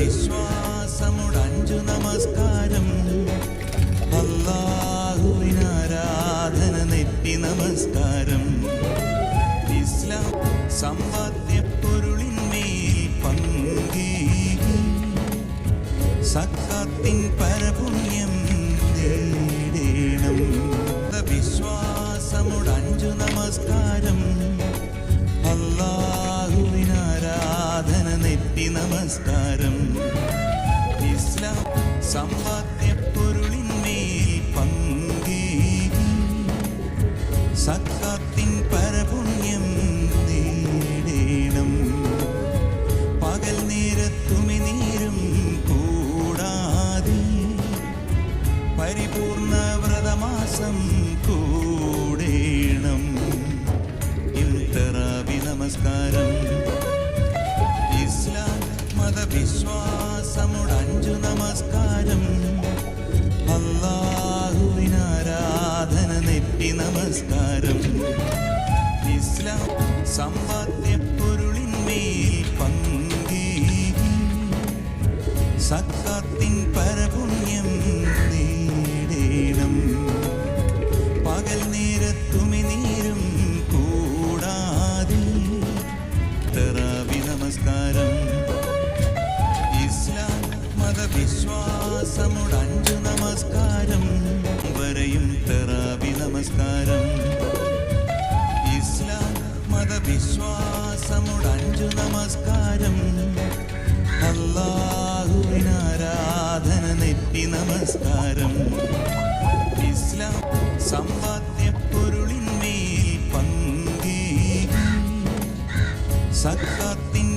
മതവിശ്വാസമുടഞ്ചു നമസ്കാരം. അല്ലാഹുവിനാരാധന നെറ്റി നമസ്കാരം. ഇസ്ലാം സമ്പാദ്യപ്പൊരുളിന്മേൽ പങ്കേകി സക്കാത്തിൻ പരപുണ്യം നേടേണം. മതവിശ്വാസമുടഞ്ചു നമസ്കാരം. അല്ലാഹുവിനാരാധന നെറ്റി നമസ്കാരം. ഇസ്ലാം സമ്പാദ്യപ്പൊരുളിന്മേൽ പങ്കേകി സക്കാത്തിൻ പരപുണ്യം നേടേണം. പകൽ നേരത്തുമിനീരും കൂടാതെ പരിപൂർണ വ്രതമാസം കൂടേണം. ഇൽത്തറാവി നമസ്കാരം. ഇസ്ലാം മതവിശ്വാസമുടഞ്ചു നമസ്കാരം. അല്ലാഹുവിനാരാധന നെറ്റി നമസ്കാരം. ഇസ്ലാം സമ്പാദ്യപ്പൊരുളിന്മേൽ പങ്കേകി സക്കാത്തിൻ പരപുണ്യം നേടേണം. പകൽ നേരത്തുമിനീരും കൂടാതെ തറാവി നമസ്കാരം. ഇസ്ലാം മതവിശ്വാസമുടഞ്ചു നമസ്കാരം. വരെയും തറാവി നമസ്കാരം. ഇസ്ലാം മതവിശ്വാസമുടഞ്ചു നമസ്കാരം. അല്ലാഹുവിനാരാധന നെറ്റി നമസ്കാരം. ഇസ്ലാം സമ്പാദ്യപ്പൊരുളിന്മേൽ പങ്കേകി സക്കാത്തിൻ